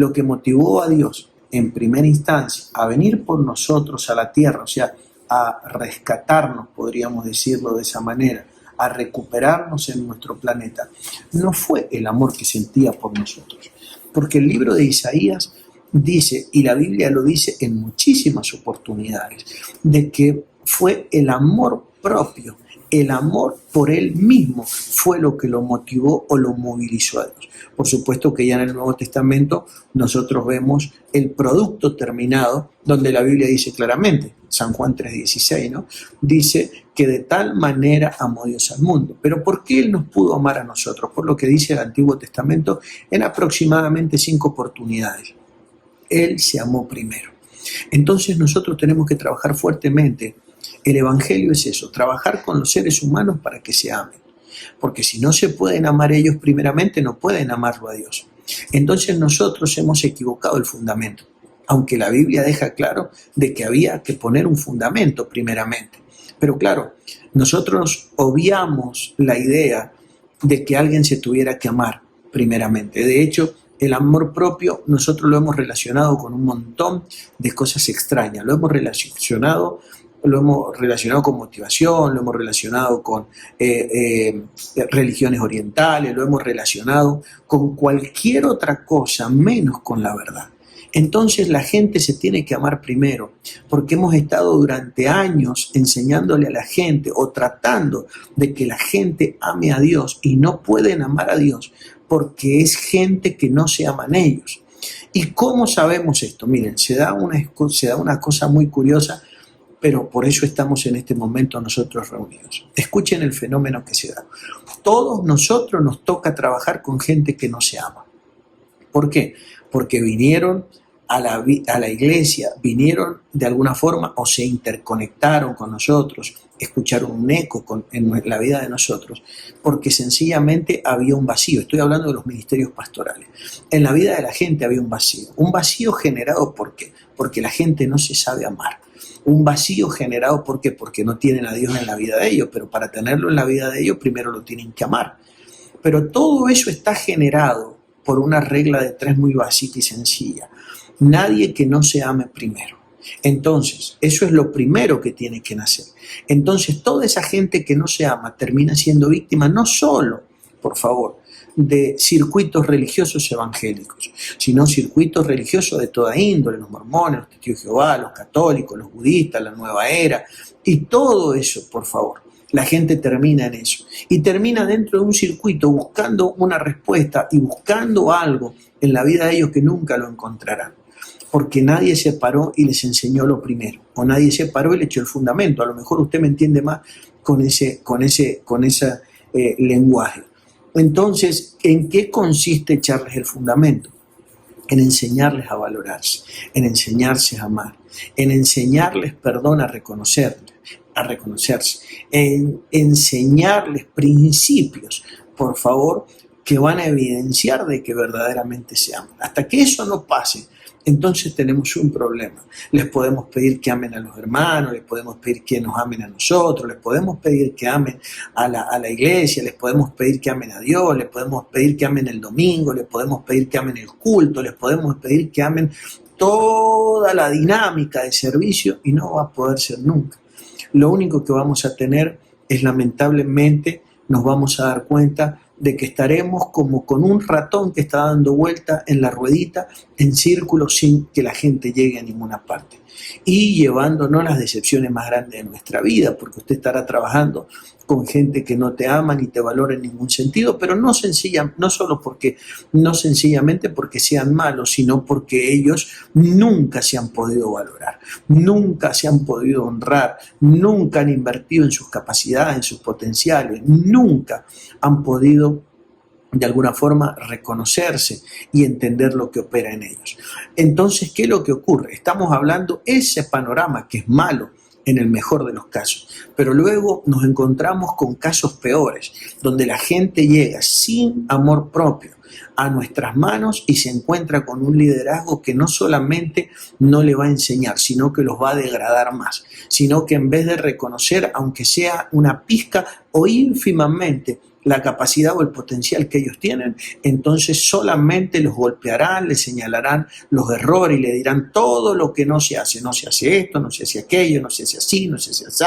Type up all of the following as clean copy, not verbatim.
lo que motivó a Dios en primera instancia a venir por nosotros a la tierra, o sea, a rescatarnos, podríamos decirlo de esa manera, a recuperarnos en nuestro planeta, no fue el amor que sentía por nosotros. Porque el libro de Isaías dice, y la Biblia lo dice en muchísimas oportunidades, de que fue el amor propio, el amor por él mismo fue lo que lo motivó o lo movilizó a Dios. Por supuesto que ya en el Nuevo Testamento nosotros vemos el producto terminado, donde la Biblia dice claramente, San Juan 3:16, ¿no? Dice que de tal manera amó Dios al mundo. Pero ¿por qué Él nos pudo amar a nosotros? Por lo que dice el Antiguo Testamento en aproximadamente 5 oportunidades. Él se amó primero. Entonces nosotros tenemos que trabajar fuertemente. El Evangelio es eso, trabajar con los seres humanos para que se amen. Porque si no se pueden amar ellos primeramente, no pueden amarlo a Dios. Entonces nosotros hemos equivocado el fundamento. Aunque la Biblia deja claro de que había que poner un fundamento primeramente. Pero claro, nosotros obviamos la idea de que alguien se tuviera que amar primeramente. De hecho, el amor propio nosotros lo hemos relacionado con un montón de cosas extrañas. Lo hemos relacionado con motivación, lo hemos relacionado con religiones orientales, lo hemos relacionado con cualquier otra cosa menos con la verdad. Entonces la gente se tiene que amar primero, porque hemos estado durante años enseñándole a la gente o tratando de que la gente ame a Dios y no pueden amar a Dios porque es gente que no se aman ellos. ¿Y cómo sabemos esto? Miren, se da una cosa muy curiosa, pero por eso estamos en este momento nosotros reunidos. Escuchen el fenómeno que se da. Todos nosotros nos toca trabajar con gente que no se ama. ¿Por qué? Porque vinieron a la iglesia, vinieron de alguna forma o se interconectaron con nosotros, escucharon un eco en la vida de nosotros, porque sencillamente había un vacío. Estoy hablando de los ministerios pastorales. En la vida de la gente había un vacío generado ¿por qué? Porque la gente no se sabe amar. Un vacío generado ¿por qué? Porque no tienen a Dios en la vida de ellos, pero para tenerlo en la vida de ellos primero lo tienen que amar. Pero todo eso está generado por una regla de 3 muy básica y sencilla. Nadie que no se ame primero. Entonces, eso es lo primero que tiene que nacer. Entonces, toda esa gente que no se ama termina siendo víctima no solo, por favor, de circuitos religiosos evangélicos, sino circuitos religiosos de toda índole, los mormones, los testigos de Jehová, los católicos, los budistas, la nueva era, y todo eso, por favor. La gente termina en eso y termina dentro de un circuito buscando una respuesta y buscando algo en la vida de ellos que nunca lo encontrarán. Porque nadie se paró y les enseñó lo primero, o nadie se paró y le echó el fundamento. A lo mejor usted me entiende más con ese lenguaje. Entonces, ¿en qué consiste echarles el fundamento? En enseñarles a valorarse, en enseñarse a amar, en enseñarles, a reconocerse, en enseñarles principios, por favor, que van a evidenciar de que verdaderamente se aman. Hasta que eso no pase, entonces tenemos un problema. Les podemos pedir que amen a los hermanos, les podemos pedir que nos amen a nosotros, les podemos pedir que amen a la iglesia, les podemos pedir que amen a Dios, les podemos pedir que amen el domingo, les podemos pedir que amen el culto, les podemos pedir que amen toda la dinámica de servicio y no va a poder ser nunca. Lo único que vamos a tener es, lamentablemente, nos vamos a dar cuenta de que estaremos como con un ratón que está dando vuelta en la ruedita en círculo sin que la gente llegue a ninguna parte y llevándonos las decepciones más grandes de nuestra vida, porque usted estará trabajando con gente que no te ama ni te valora en ningún sentido, pero no sencillamente porque sean malos, sino porque ellos nunca se han podido valorar, nunca se han podido honrar, nunca han invertido en sus capacidades, en sus potenciales, nunca han podido de alguna forma reconocerse y entender lo que opera en ellos. Entonces, ¿qué es lo que ocurre? Estamos hablando ese panorama que es malo en el mejor de los casos, pero luego nos encontramos con casos peores, donde la gente llega sin amor propio a nuestras manos y se encuentra con un liderazgo que no solamente no le va a enseñar, sino que los va a degradar más, sino que en vez de reconocer, aunque sea una pizca o ínfimamente, la capacidad o el potencial que ellos tienen, entonces solamente los golpearán, les señalarán los errores y le dirán todo lo que no se hace esto, no se hace aquello, no se hace así, no se hace así.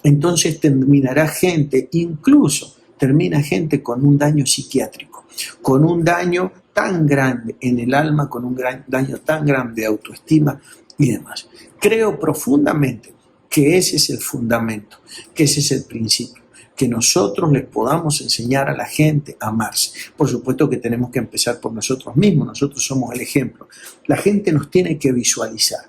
Entonces terminará gente, incluso termina gente con un daño psiquiátrico, con un daño tan grande en el alma, con un daño tan grande de autoestima y demás. Creo profundamente que ese es el fundamento, que ese es el principio, que nosotros les podamos enseñar a la gente a amarse. Por supuesto que tenemos que empezar por nosotros mismos, nosotros somos el ejemplo. La gente nos tiene que visualizar,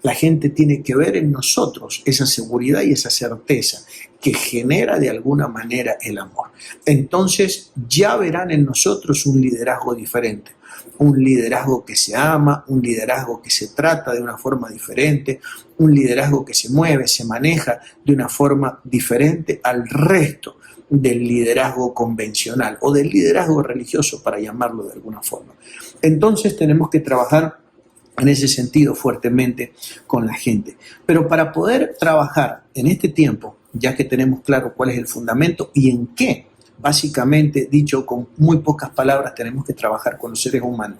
la gente tiene que ver en nosotros esa seguridad y esa certeza que genera de alguna manera el amor. Entonces ya verán en nosotros un liderazgo diferente, un liderazgo que se ama, un liderazgo que se trata de una forma diferente, un liderazgo que se mueve, se maneja de una forma diferente al resto del liderazgo convencional o del liderazgo religioso, para llamarlo de alguna forma. Entonces tenemos que trabajar en ese sentido fuertemente con la gente. Pero para poder trabajar en este tiempo, ya que tenemos claro cuál es el fundamento y en qué, básicamente, dicho con muy pocas palabras, tenemos que trabajar con los seres humanos.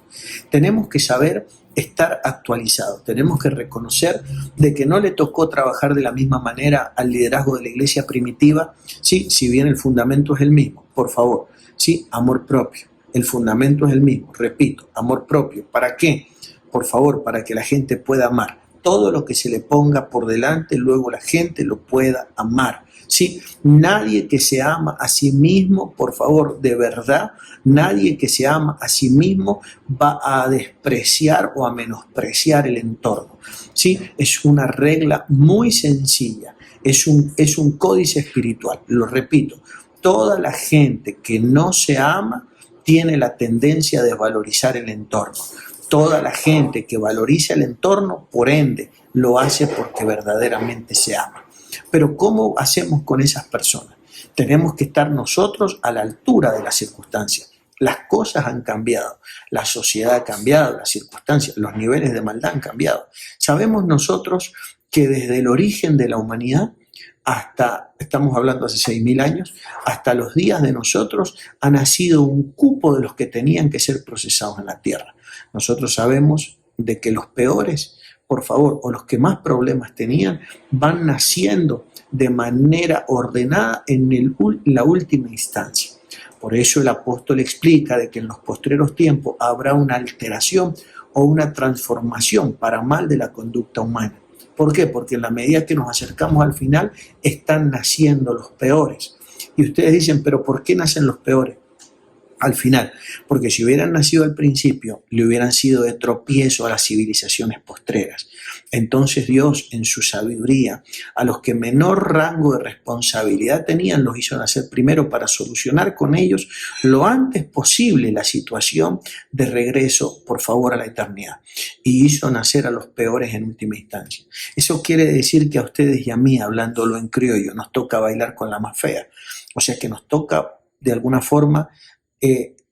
Tenemos que saber estar actualizados, tenemos que reconocer de que no le tocó trabajar de la misma manera al liderazgo de la iglesia primitiva, sí, si bien el fundamento es el mismo, por favor, sí, amor propio, el fundamento es el mismo, repito, amor propio. ¿Para qué? Por favor, para que la gente pueda amar. Todo lo que se le ponga por delante, luego la gente lo pueda amar. ¿Sí? Nadie que se ama a sí mismo, por favor, de verdad, nadie que se ama a sí mismo va a despreciar o a menospreciar el entorno. ¿Sí? Es una regla muy sencilla, es un códice espiritual. Lo repito, toda la gente que no se ama tiene la tendencia a desvalorizar el entorno. Toda la gente que valoriza el entorno, por ende, lo hace porque verdaderamente se ama. Pero ¿cómo hacemos con esas personas? Tenemos que estar nosotros a la altura de las circunstancias. Las cosas han cambiado, la sociedad ha cambiado, las circunstancias, los niveles de maldad han cambiado. Sabemos nosotros que desde el origen de la humanidad hasta, estamos hablando hace 6.000 años, hasta los días de nosotros ha nacido un cupo de los que tenían que ser procesados en la tierra. Nosotros sabemos de que los peores, por favor, o los que más problemas tenían, van naciendo de manera ordenada en la última instancia. Por eso el apóstol explica de que en los postreros tiempos habrá una alteración o una transformación para mal de la conducta humana. ¿Por qué? Porque en la medida que nos acercamos al final, están naciendo los peores. Y ustedes dicen, ¿pero por qué nacen los peores al final? Porque si hubieran nacido al principio, le hubieran sido de tropiezo a las civilizaciones postreras. Entonces Dios, en su sabiduría, a los que menor rango de responsabilidad tenían, los hizo nacer primero para solucionar con ellos lo antes posible la situación de regreso, por favor, a la eternidad. Y hizo nacer a los peores en última instancia. Eso quiere decir que a ustedes y a mí, hablándolo en criollo, nos toca bailar con la más fea. O sea que nos toca, de alguna forma,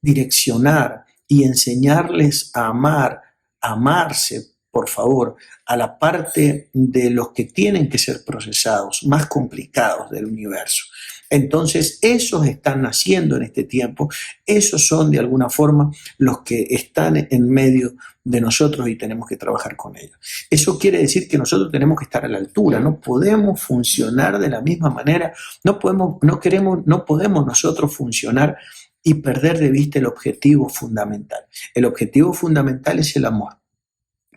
direccionar y enseñarles a amar, a amarse, por favor, a la parte de los que tienen que ser procesados, más complicados del universo. Entonces, esos están naciendo en este tiempo, esos son de alguna forma los que están en medio de nosotros y tenemos que trabajar con ellos. Eso quiere decir que nosotros tenemos que estar a la altura, no podemos funcionar de la misma manera, no podemos nosotros funcionar y perder de vista el objetivo fundamental. El objetivo fundamental es el amor.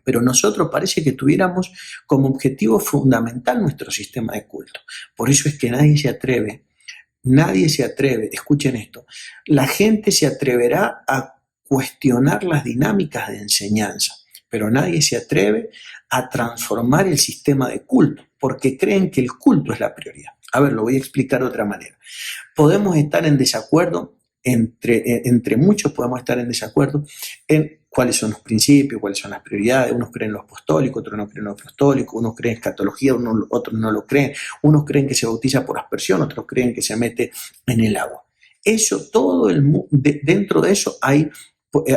Pero nosotros parece que tuviéramos como objetivo fundamental nuestro sistema de culto. Por eso es que nadie se atreve, escuchen esto, la gente se atreverá a cuestionar las dinámicas de enseñanza, pero nadie se atreve a transformar el sistema de culto, porque creen que el culto es la prioridad. A ver, lo voy a explicar de otra manera. Podemos estar en desacuerdo, entre muchos podemos estar en desacuerdo en cuáles son los principios, cuáles son las prioridades. Unos creen en lo apostólico, otros no creen en lo apostólico, unos creen en escatología, otros no lo creen, unos creen que se bautiza por aspersión, otros creen que se mete en el agua. Eso, dentro de eso hay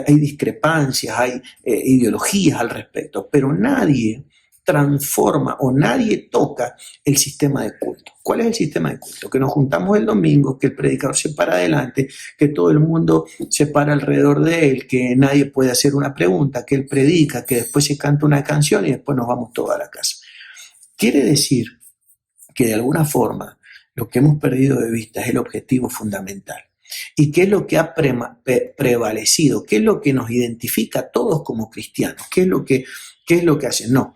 discrepancias, hay ideologías al respecto, pero nadie transforma o nadie toca el sistema de culto. ¿Cuál es el sistema de culto? Que nos juntamos el domingo, que el predicador se para adelante, que todo el mundo se para alrededor de él, que nadie puede hacer una pregunta, que él predica, que después se canta una canción y después nos vamos todos a la casa. Quiere decir que de alguna forma lo que hemos perdido de vista es el objetivo fundamental. ¿Y qué es lo que ha prevalecido? ¿Qué es lo que nos identifica a todos como cristianos? ¿Qué es lo que hacen? No,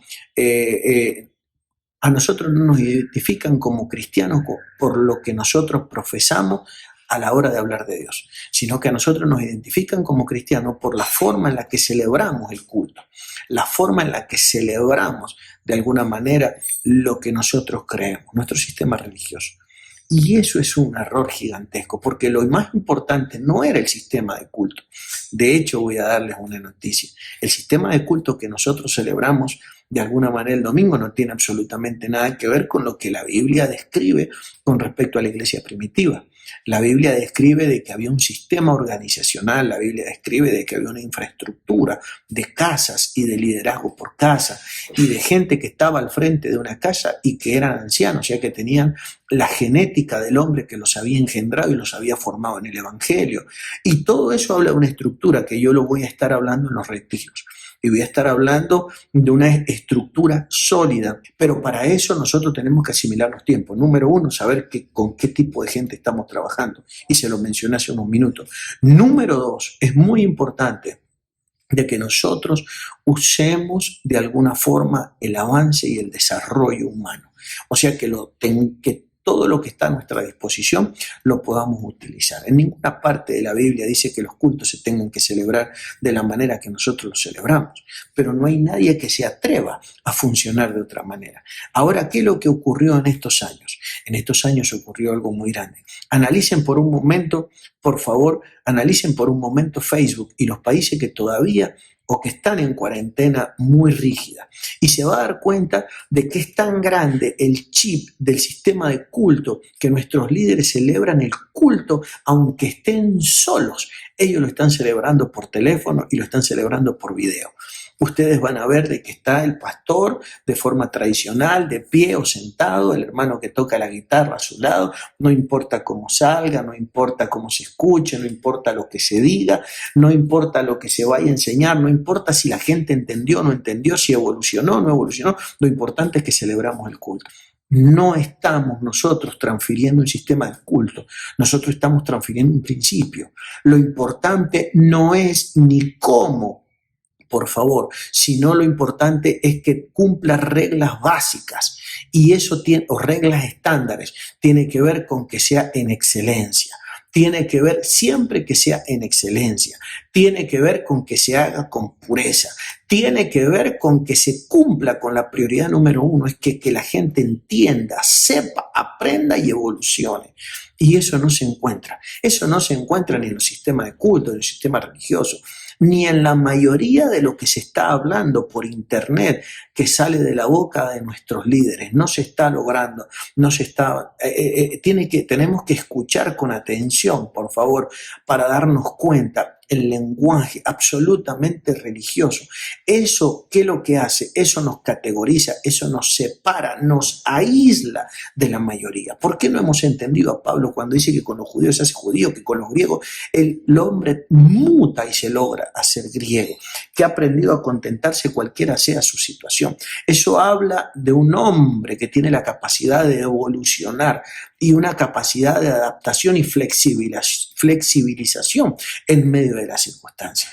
a nosotros no nos identifican como cristianos por lo que nosotros profesamos a la hora de hablar de Dios, sino que a nosotros nos identifican como cristianos por la forma en la que celebramos el culto, la forma en la que celebramos de alguna manera lo que nosotros creemos, nuestro sistema religioso. Y eso es un error gigantesco, porque lo más importante no era el sistema de culto. De hecho, voy a darles una noticia. El sistema de culto que nosotros celebramos de alguna manera el domingo no tiene absolutamente nada que ver con lo que la Biblia describe con respecto a la iglesia primitiva. La Biblia describe de que había un sistema organizacional, la Biblia describe de que había una infraestructura de casas y de liderazgo por casa y de gente que estaba al frente de una casa y que eran ancianos, o sea que tenían la genética del hombre que los había engendrado y los había formado en el Evangelio. Y todo eso habla de una estructura que yo lo voy a estar hablando en los retiros. Y voy a estar hablando de una estructura sólida, pero para eso nosotros tenemos que asimilar los tiempos. Número uno, saber con qué tipo de gente estamos trabajando, y se lo mencioné hace unos minutos. Número dos, es muy importante de que nosotros usemos de alguna forma el avance y el desarrollo humano. O sea, que todo lo que está a nuestra disposición lo podamos utilizar. En ninguna parte de la Biblia dice que los cultos se tengan que celebrar de la manera que nosotros los celebramos, pero no hay nadie que se atreva a funcionar de otra manera. Ahora, ¿qué es lo que ocurrió en estos años? En estos años ocurrió algo muy grande. Analicen por un momento, por favor, analicen por un momento Facebook y los países que todavía o que están en cuarentena muy rígida. Y se va a dar cuenta de que es tan grande el chip del sistema de culto que nuestros líderes celebran el culto aunque estén solos. Ellos lo están celebrando por teléfono y lo están celebrando por video. Ustedes van a ver de que está el pastor de forma tradicional, de pie o sentado, el hermano que toca la guitarra a su lado, no importa cómo salga, no importa cómo se escuche, no importa lo que se diga, no importa lo que se vaya a enseñar, no importa si la gente entendió o no entendió, si evolucionó o no evolucionó, lo importante es que celebramos el culto. No estamos nosotros transfiriendo un sistema de culto, nosotros estamos transfiriendo un principio. Lo importante no es ni cómo, por favor, sino lo importante es que cumpla reglas básicas y eso tiene, o reglas estándares, tiene que ver con que sea en excelencia. Tiene que ver siempre que sea en excelencia, tiene que ver con que se haga con pureza, tiene que ver con que se cumpla con la prioridad número uno, es que la gente entienda, sepa, aprenda y evolucione. Y eso no se encuentra ni en los sistemas de culto, ni en el sistema religioso, ni en la mayoría de lo que se está hablando por internet que sale de la boca de nuestros líderes. No se está logrando, no se está, tenemos que escuchar con atención, por favor, para darnos cuenta. El lenguaje absolutamente religioso, eso, ¿qué es lo que hace? Eso nos categoriza, eso nos separa, nos aísla de la mayoría. ¿Por qué no hemos entendido a Pablo cuando dice que con los judíos se hace judío, que con los griegos el hombre muta y se logra hacer griego, que ha aprendido a contentarse cualquiera sea su situación? Eso habla de un hombre que tiene la capacidad de evolucionar y una capacidad de adaptación y flexibilización en medio de las circunstancias.